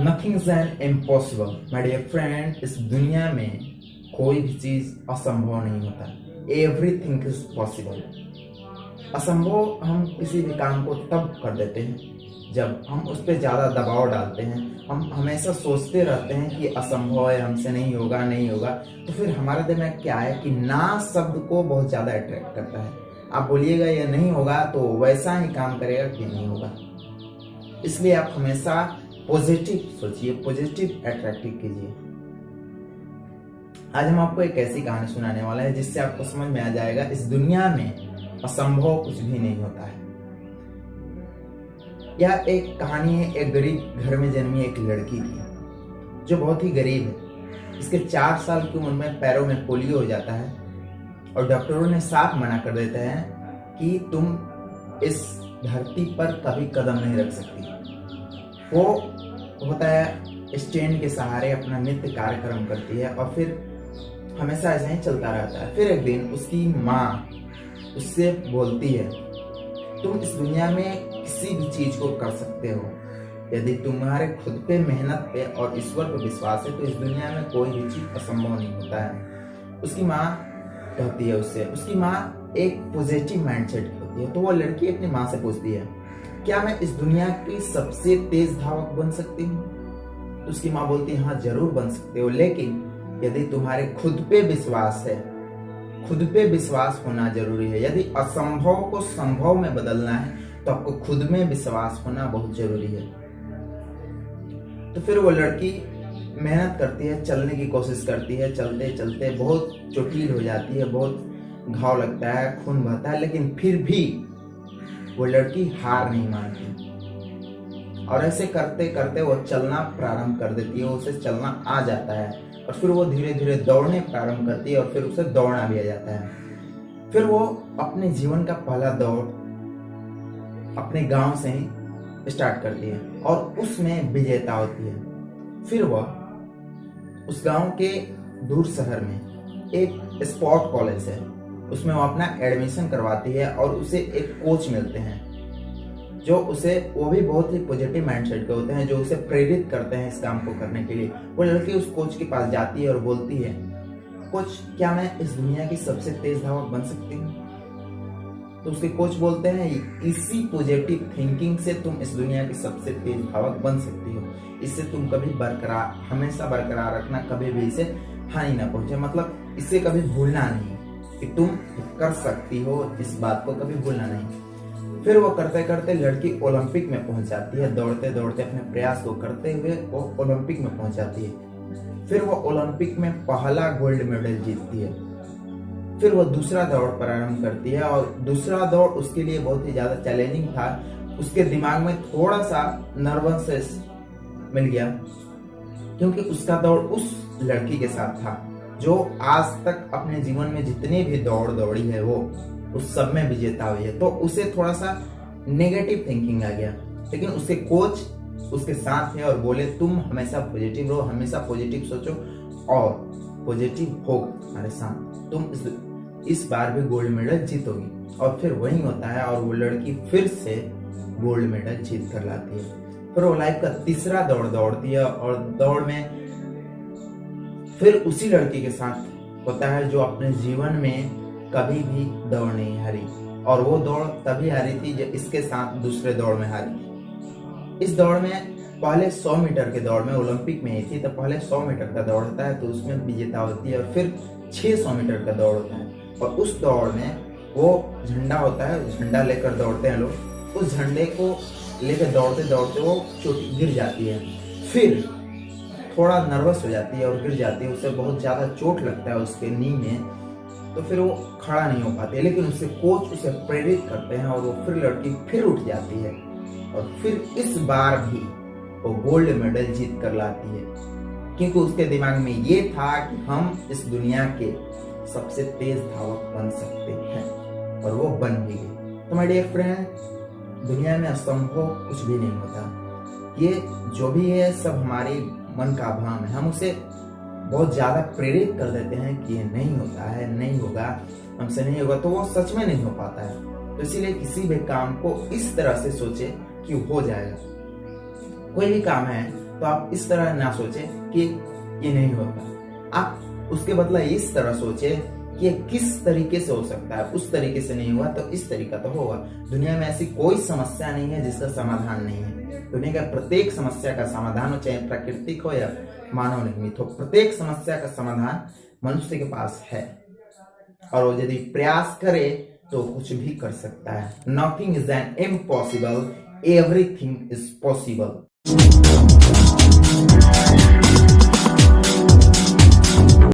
Nothing is an impossible. My dear friend, इस दुनिया में कोई भी चीज असंभव नहीं होता। Everything is possible. असंभव हम किसी भी काम को तब कर देते हैं जब हम उस पर ज्यादा दबाव डालते हैं। हम हमेशा सोचते रहते हैं कि असंभव है, हमसे नहीं होगा नहीं होगा, तो फिर हमारे दिमाग क्या है कि ना शब्द को बहुत ज्यादा अट्रैक्ट करता है। आप बोलिएगा ये नहीं होगा तो वैसा ही काम करेगा कि नहीं होगा। इसलिए आप हमेशा पॉजिटिव सोचिए, पॉजिटिव अट्रैक्टिव कीजिए। आज हम आपको एक ऐसी कहानी सुनाने वाला है जिससे आपको समझ में आ जाएगा इस दुनिया में असंभव कुछ भी नहीं होता है। यह एक कहानी है एक गरीब घर में जन्मी एक लड़की की जो बहुत ही गरीब है। इसके 4 साल की उम्र में पैरों में पोलियो हो जाता है और डॉक्टरों ने साफ मना कर देते हैं कि तुम इस धरती पर कभी कदम नहीं रख सकती। वो होता है स्टैंड के सहारे अपना नित्य कार्यक्रम करती है और फिर हमेशा ऐसा ही चलता रहता है। फिर एक दिन उसकी माँ उससे बोलती है, तुम इस दुनिया में किसी भी चीज को कर सकते हो यदि तुम्हारे खुद पे मेहनत पे और ईश्वर पे विश्वास है तो इस दुनिया में कोई भी चीज असंभव नहीं होता है। उसकी माँ कहती है उससे, उसकी माँ एक पॉजिटिव माइंडसेट की होती है। तो वो लड़की अपनी माँ से पूछती है, क्या मैं इस दुनिया की सबसे तेज धावक बन सकती हूँ? तो उसकी माँ बोलती है, हाँ जरूर बन सकते हो, लेकिन यदि तुम्हारे खुद पे विश्वास है, खुद पे विश्वास होना जरूरी है। यदि असंभव को संभव में बदलना है तो आपको खुद में विश्वास होना बहुत जरूरी है। तो फिर वो लड़की मेहनत करती है, चलने की कोशिश करती है, चलते चलते बहुत चोटिल हो जाती है, बहुत घाव लगता है, खून बहता है, लेकिन फिर भी वो लड़की हार नहीं मानती और ऐसे करते करते वो चलना प्रारंभ कर देती है। उसे चलना आ जाता है और फिर वो धीरे धीरे दौड़ने प्रारंभ करती है और फिर उसे दौड़ना भी आ जाता है। फिर वो अपने जीवन का पहला दौड़ अपने गांव से ही स्टार्ट करती है और उसमें विजेता होती है। फिर वह उस गांव के दूर शहर में एक स्पोर्ट कॉलेज है, उसमें वो अपना एडमिशन करवाती है और उसे एक कोच मिलते हैं जो उसे, वो भी बहुत ही पॉजिटिव माइंडसेट के होते हैं, जो उसे प्रेरित करते हैं इस काम को करने के लिए। वो लड़की उस कोच के पास जाती है और बोलती है, कोच क्या मैं इस दुनिया की सबसे तेज धावक बन सकती हूँ? तो उसके कोच बोलते हैं, इसी पॉजिटिव थिंकिंग से तुम इस दुनिया की सबसे तेज धावक बन सकती हो। इससे तुम कभी बरकरार, हमेशा बरकरार रखना, कभी भी इसे हानि ना पहुंचे। मतलब इसे कभी भूलना नहीं कि तुम कर सकती हो, इस बात को कभी भूलना नहीं। फिर वो करते करते लड़की ओलंपिक में पहुंच जाती है। दौड़ते दौड़ते अपने प्रयास को करते हुए वो ओलंपिक में पहुंच जाती है। फिर वो ओलंपिक में पहला गोल्ड मेडल जीतती है। फिर वो दूसरा दौड़ प्रारंभ करती है और दूसरा दौड़ उसके लिए बहुत ही ज्यादा चैलेंजिंग था। उसके दिमाग में थोड़ा सा नर्वसनेस मिल गया क्योंकि उसका दौड़ उस लड़की के साथ था जो आज तक अपने जीवन में जितने भी दौड़ दौड़ी है वो उस सब में विजेता हुई है। तो उसे थोड़ा सा नेगेटिव थिंकिंग आ गया, लेकिन उसके कोच उसके साथ थे और बोले, तुम हमेशा पॉजिटिव रहो, हमेशा पॉजिटिव सोचो और पॉजिटिव हो हमारे साथ, तुम इस बार भी गोल्ड मेडल जीतोगी। और फिर वही होता है और वो लड़की फिर से गोल्ड मेडल जीत कर लाती है। फिर वो लाइफ का तीसरा दौड़ दौड़ती है और दौड़ में फिर उसी लड़की के साथ होता है जो अपने जीवन में कभी भी दौड़ नहीं हारी, और वो दौड़ तभी हारी थी जब इसके साथ दूसरे दौड़ में हारी। इस दौड़ में पहले 100 मीटर के दौड़ में, ओलंपिक में ही थी तो पहले 100 मीटर का दौड़ होता है तो उसमें विजेता होती है और फिर 600 मीटर का दौड़ होता है और उस दौड़ में वो झंडा होता है, झंडा लेकर दौड़ते हैं लोग। उस झंडे को लेकर दौड़ते दौड़ते वो चोटी गिर जाती है, फिर थोड़ा नर्वस हो जाती है और गिर जाती है। उसे बहुत ज्यादा चोट लगता है उसके नी में, तो फिर वो खड़ा नहीं हो पाती, लेकिन उससे कोच उसे प्रेरित करते हैं और वो फिर लड़की फिर उठ जाती है और फिर इस बार भी वो गोल्ड मेडल जीत कर लाती है क्योंकि उसके दिमाग में ये था कि हम इस दुनिया के सबसे तेज धावक बन सकते हैं और वो बन भी गई। तो माय डियर फ्रेंड, दुनिया में असंभव कुछ भी नहीं होता। ये जो भी है सब हमारी मन का भ्रम है। हम उसे बहुत ज्यादा प्रेरित कर देते हैं कि ये नहीं होता है, नहीं होगा, हमसे नहीं होगा, तो वो सच में नहीं हो पाता है। तो इसीलिए किसी भी काम को इस तरह से सोचे कि हो जाएगा। कोई भी काम है तो आप इस तरह ना सोचे कि ये नहीं होता, आप उसके बदला इस तरह सोचे कि ये किस तरीके से हो सकता है। उस तरीके से नहीं हुआ तो इस तरीका तो होगा। दुनिया में ऐसी कोई समस्या नहीं है जिसका समाधान नहीं है। दुनिया का प्रत्येक समस्या का समाधान हो, चाहे प्राकृतिक हो या मानव निर्मित हो, प्रत्येक समस्या का समाधान मनुष्य के पास है और वो यदि प्रयास करे तो कुछ भी कर सकता है। Nothing is an impossible, everything is possible.